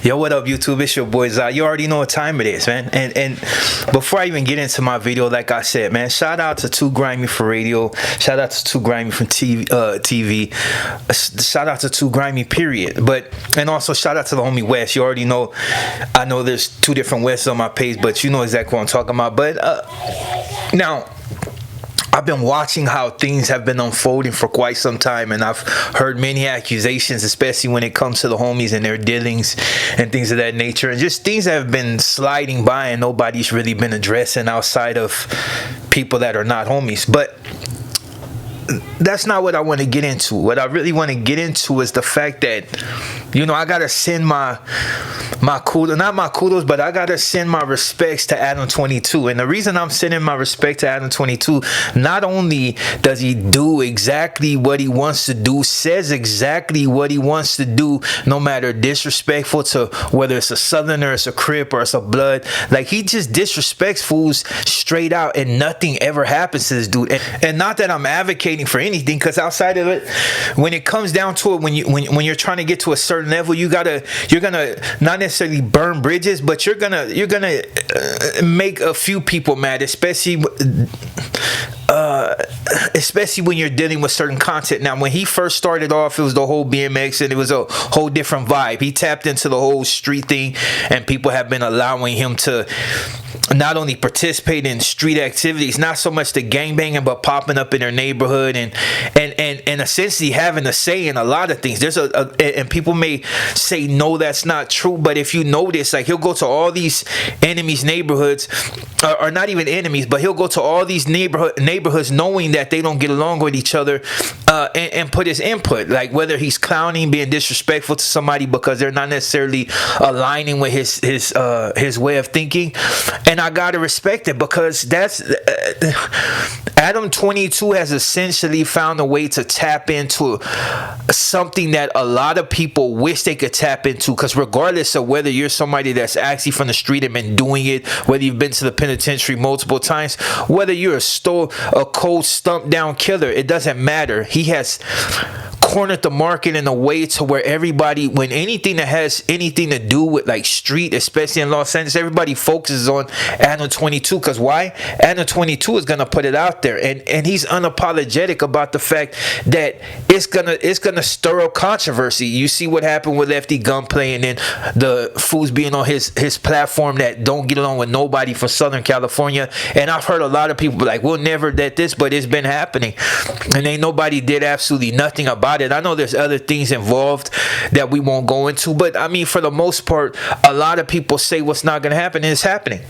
Yo, what up, YouTube? It's your boy Zai. You already know what time it is, man. And before I even get into my video, like I said, man, shout out to Too Grimy for radio. Shout out to Too Grimy from TV. Shout out to Too Grimy, period. And also shout out to the homie West. You already know. I know there's two different Wests on my page, but you know exactly what I'm talking about. But now, I've been watching how things have been unfolding for quite some time, and I've heard many accusations, especially when it comes to the homies and their dealings and things of that nature, and just things that have been sliding by and nobody's really been addressing outside of people that are not homies. But that's not what I want to get into. What I really want to get into is the fact that, you know, I gotta send my kudos, not my kudos, but I gotta send my respects to Adam 22. And the reason I'm sending my respect to Adam 22, not only does he do exactly what he wants to do, says exactly what he wants to do, no matter disrespectful to whether it's a Southerner, it's a Crip, or it's a Blood. Like, he just disrespects fools straight out, and nothing ever happens to this dude. And not that I'm advocating for anything, because outside of it, when it comes down to it, when you're trying to get to a certain level, you're gonna not necessarily burn bridges, but you're gonna make a few people mad, especially when you're dealing with certain content. Now, when he first started off, it was the whole BMX, and it was a whole different vibe. He tapped into the whole street thing, and people have been allowing him to not only participate in street activities, not so much the gangbanging, but popping up in their neighborhood and essentially having a say in a lot of things. And people may say, no, that's not true, but if you notice, like, he'll go to all these enemies' neighborhoods, or not even enemies, but he'll go to all these neighborhoods knowing that they don't get along with each other, and put his input, like whether he's clowning, being disrespectful to somebody because they're not necessarily aligning with his way of thinking. And I gotta respect it, because that's Adam 22 has essentially found a way to tap into something that a lot of people wish they could tap into. Because regardless of whether you're somebody that's actually from the street and been doing it, whether you've been to the penitentiary multiple times, whether you're a cold stump down killer, it doesn't matter. He has cornered the market in a way to where everybody, when anything that has anything to do with like street, especially in Los Angeles, everybody focuses on Adam 22. Because why? Adam 22 is gonna put it out there, and he's unapologetic about the fact that it's gonna stir up controversy. You see what happened with Lefty Gunplay, and then the fools being on his platform that don't get along with nobody from Southern California. And I've heard a lot of people be like, we'll never let this, but it's been happening, and ain't nobody did absolutely nothing about it. I know there's other things involved that we won't go into, but I mean, for the most part, a lot of people say what's not going to happen, and it's happening.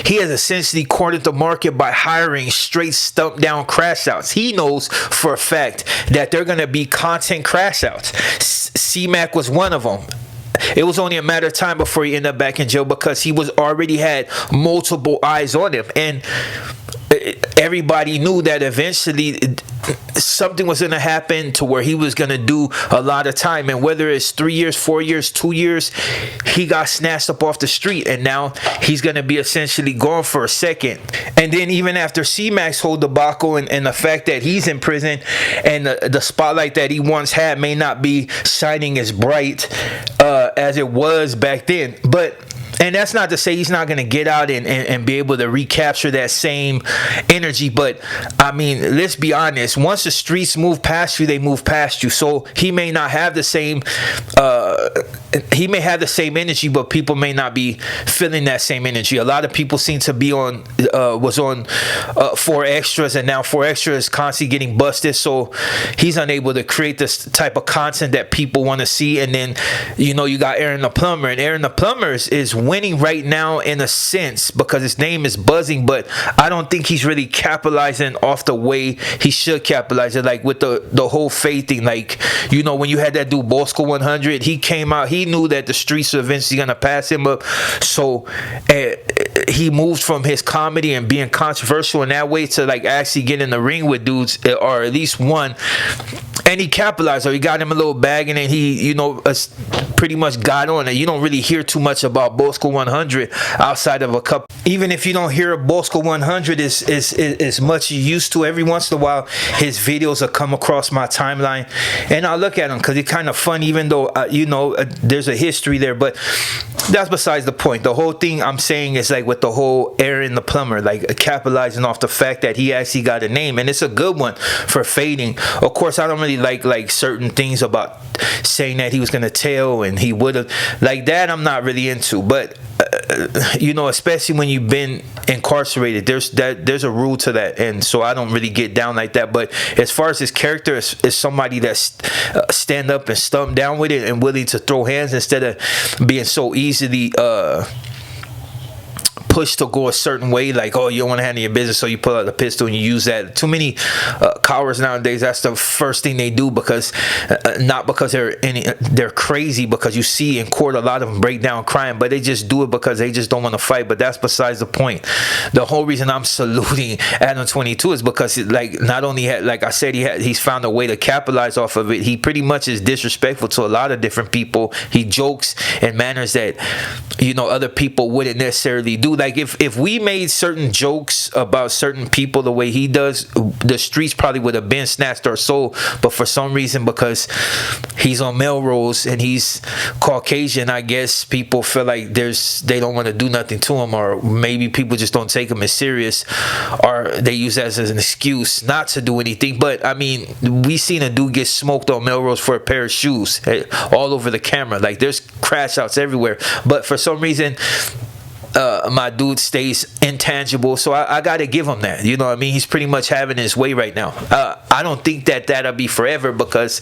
He has essentially cornered the market by hiring straight stump down crash outs. He knows for a fact that they're going to be content crash outs. C-Mac was one of them. It was only a matter of time before he ended up back in jail, because he was already had multiple eyes on him, and everybody knew that eventually something was going to happen to where he was going to do a lot of time. And whether it's 3 years, 4 years, 2 years, he got snatched up off the street, and now he's going to be essentially gone for a second. And then even after C-Mac's whole debacle and the fact that he's in prison, and the spotlight that he once had may not be shining as bright as it was back then, and that's not to say he's not going to get out and be able to recapture that same energy. But I mean, let's be honest. Once the streets move past you, they move past you. So he may not have the same, energy, but people may not be feeling that same energy. A lot of people seem to be on 4 Extras, and now 4 Extras is constantly getting busted. So he's unable to create this type of content that people want to see. And then, you know, you got Aaron the Plumber, and Aaron the Plumber is winning right now in a sense, because his name is buzzing, but I don't think he's really capitalizing off the way he should capitalize it. Like with the whole faith thing, like, you know, when you had that dude Bosco 100, he came out, he knew that the streets are eventually gonna pass him up, so he moved from his comedy and being controversial in that way to like actually get in the ring with dudes, or at least one, and he capitalized. So he got him a little bag, and then he, you know, pretty much got on it. You don't really hear too much about Bosco Bosco 100 outside of a couple. Even if you don't hear a Bosco 100 is much used to, every once in a while his videos will come across my timeline, and I'll look at them because it's kind of fun, even though there's a history there. But that's besides the point. The whole thing I'm saying is like with the whole Aaron the plumber, like capitalizing off the fact that he actually got a name, and it's a good one for fading. Of course, I don't really like certain things about saying that he was gonna tell and he would have, like that I'm not really into. But especially when you've been incarcerated, there's a rule to that, and so I don't really get down like that. But as far as his character is somebody that's stand up and stump down with it and willing to throw hands instead of being so easily pushed to go a certain way, like, oh, you don't want to handle your business, so you pull out the pistol and you use that. Too many cowards nowadays, that's the first thing they do, because not because they're crazy, because you see in court a lot of them break down crying, but they just do it because they just don't want to fight. But that's besides the point. The whole reason I'm saluting Adam 22 is because, like, not only like I said, he's found a way to capitalize off of it. He pretty much is disrespectful to a lot of different people. He jokes in manners that other people wouldn't necessarily do. Like, if we made certain jokes about certain people the way he does, the streets probably would have been snatched our soul. But for some reason, because he's on Melrose and he's Caucasian, I guess people feel like they don't want to do nothing to him, or maybe people just don't take him as serious, or they use that as an excuse not to do anything. But I mean, we seen a dude get smoked on Melrose for a pair of shoes all over the camera. Like, there's crash outs everywhere. But for some reason, my dude stays intangible, so I gotta give him that. You know what I mean? He's pretty much having his way right now. I don't think that'll be forever, because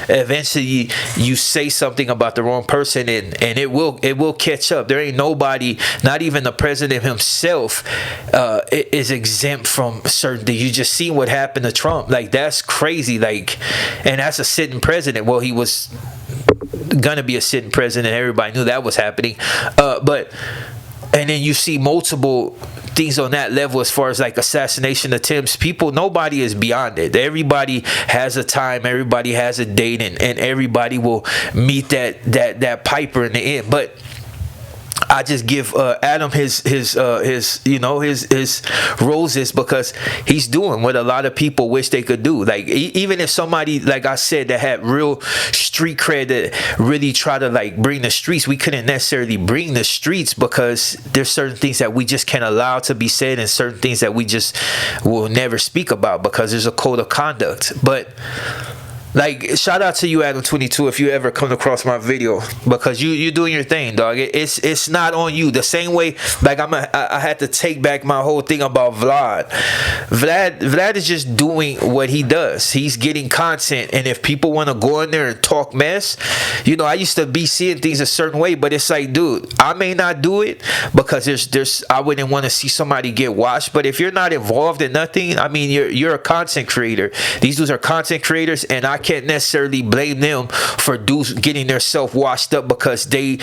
eventually you say something about the wrong person and it will catch up. There ain't nobody, not even the president himself, is exempt from certain things. You just see what happened to Trump. Like, that's crazy. Like, and that's a sitting president. Well, he was gonna be a sitting president. Everybody knew that was happening. And then you see multiple things on that level as far as like assassination attempts. Nobody is beyond it. Everybody has a time, everybody has a date, and everybody will meet that piper in the end. But I just give Adam his roses, because he's doing what a lot of people wish they could do. Like, even if somebody, like I said, that had real street cred, that really try to like bring the streets, we couldn't necessarily bring the streets, because there's certain things that we just can't allow to be said, and certain things that we just will never speak about, because there's a code of conduct. But like, shout out to you, Adam 22, if you ever come across my video, because you doing your thing, dog. It's not on you. The same way, like, I had to take back my whole thing about Vlad. Vlad is just doing what he does. He's getting content, and if people want to go in there and talk mess, I used to be seeing things a certain way, but it's like, dude, I may not do it because there's I wouldn't want to see somebody get watched. But if you're not involved in nothing, I mean, you're a content creator. These dudes are content creators, and I can't necessarily blame them for dudes getting their self washed up because they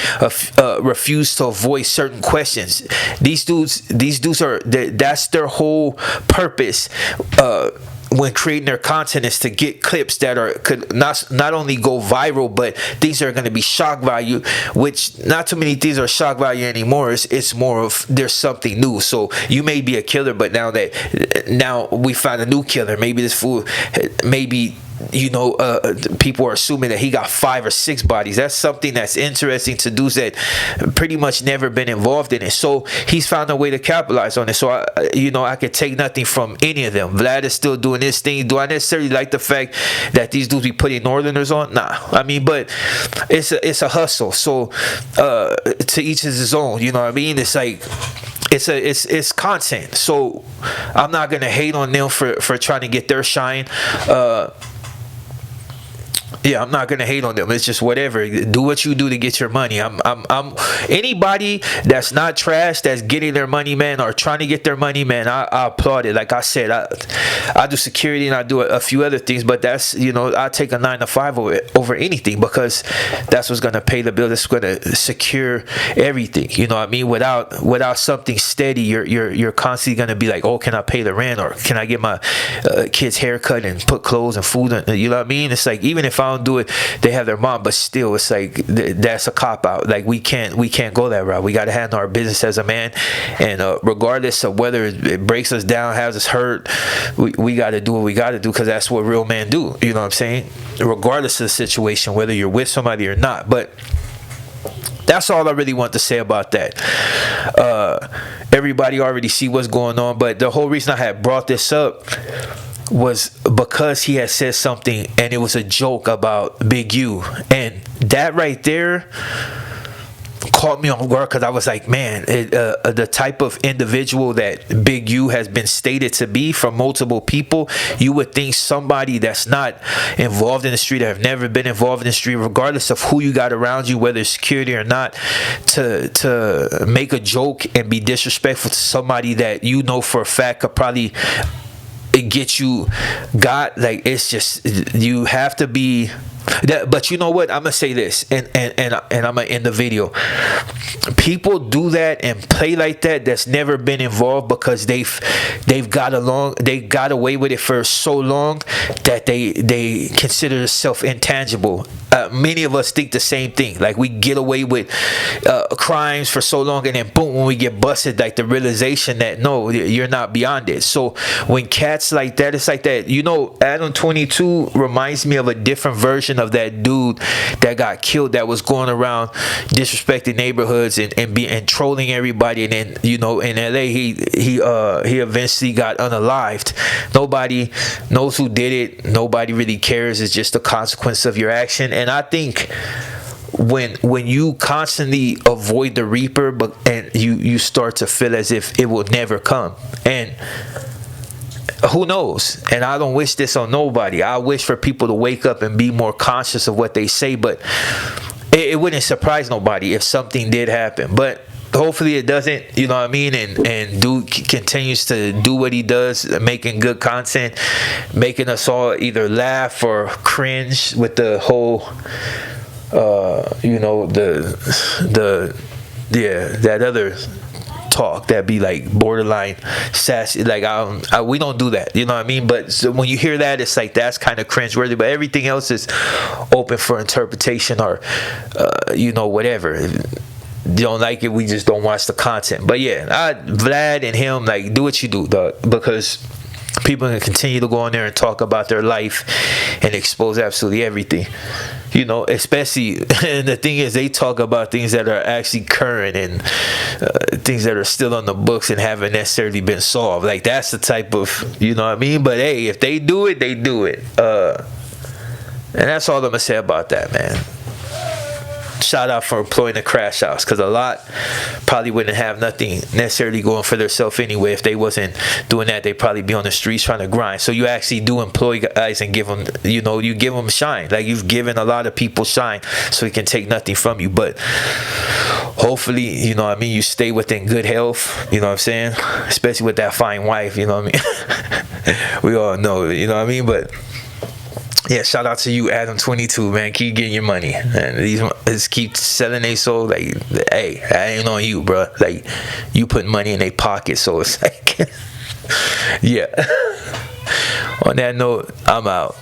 refuse to avoid certain questions. These dudes are, that's their whole purpose when creating their content, is to get clips that could not only go viral, but things that are going to be shock value, which not too many things are shock value anymore. It's more of, there's something new. So you may be a killer, but now we find a new killer. Maybe this fool, maybe people are assuming that he got 5 or 6 bodies. That's something that's interesting to dudes that pretty much never been involved in it. So he's found a way to capitalize on it. So I could take nothing from any of them. Vlad is still doing this thing. Do I necessarily like the fact that these dudes be putting Northerners on? Nah. I mean, but it's a hustle. So to each his own. You know what I mean? It's like, it's content. So I'm not gonna hate on them for trying to get their shine. Yeah, I'm not gonna hate on them. It's just whatever. Do what you do to get your money. I'm anybody that's not trash, that's getting their money, man, or trying to get their money, man. I applaud it. Like I said, I do security and I do a few other things, but that's, I take a 9 to 5 over anything, because that's what's gonna pay the bill. That's gonna secure everything. You know what I mean? Without something steady, you're constantly gonna be like, oh, can I pay the rent, or can I get my kids' haircut and put clothes and food? You know what I mean? It's like, even if I don't do it, they have their mom. But still, it's like that's a cop out. Like we can't go that route. We got to handle our business as a man, and regardless of whether it breaks us down, has us hurt, we got to do what we got to do, because that's what real men do. You know what I'm saying? Regardless of the situation, whether you're with somebody or not. But that's all I really want to say about that. Everybody already see what's going on, but the whole reason I had brought this up was because he had said something, and it was a joke about Big U, and that right there caught me on guard, because I was like, man, the type of individual that Big U has been stated to be from multiple people, you would think somebody that's not involved in the street, that have never been involved in the street, regardless of who you got around you, whether it's security or not, to make a joke and be disrespectful to somebody that you know for a fact could probably get you got. Like, it's just, you have to be that. But you know what, I'm gonna say this, and I'm gonna end the video. People do that and play like that that's never been involved, because they've got away with it for so long that they consider themselves intangible. Many of us think the same thing. Like, we get away with crimes for so long, and then boom, when we get busted, like the realization that no, you're not beyond it. So when cats like that, it's like that. You know, Adam 22 reminds me of a different version of that dude that got killed, that was going around disrespecting neighborhoods and trolling everybody. And then, you know, in LA, he eventually got unalived. Nobody knows who did it. Nobody really cares. It's just the consequence of your action. And I think when you constantly avoid the reaper, and you start to feel as if it will never come, and who knows? And I don't wish this on nobody. I wish for people to wake up and be more conscious of what they say, but it wouldn't surprise nobody if something did happen. But hopefully it doesn't, you know what I mean? And dude continues to do what he does, making good content, making us all either laugh or cringe with the whole you know, that other talk that be like borderline sassy. Like, we don't do that, you know what I mean? But so when you hear that, it's like, that's kind of cringeworthy. But everything else is open for interpretation, or you know, whatever. If you don't like it, we just don't watch the content. But yeah, Vlad and him, like, do what you do, dog, because people can continue to go on there and talk about their life and expose absolutely everything, you know, especially, and the thing is, they talk about things that are actually current, and things that are still on the books and haven't necessarily been solved. Like, that's the type of, you know what I mean? But hey, if they do it, they do it. And that's all I'm gonna say about that, man. Shout out for employing the crash house, because a lot probably wouldn't have nothing necessarily going for themselves anyway. If they wasn't doing that, they'd probably be on the streets trying to grind. So you actually do employ guys and give them, you know, you give them shine. Like, you've given a lot of people shine, so it can take nothing from you. But hopefully, you know what I mean, you stay within good health, you know what I'm saying, especially with that fine wife, you know what I mean. We all know, you know what I mean. But yeah, shout out to you, Adam 22, man. Keep getting your money, and just keep selling their soul. Like, hey, I ain't on you, bro. Like, you put money in their pocket, so it's like, yeah. On that note, I'm out.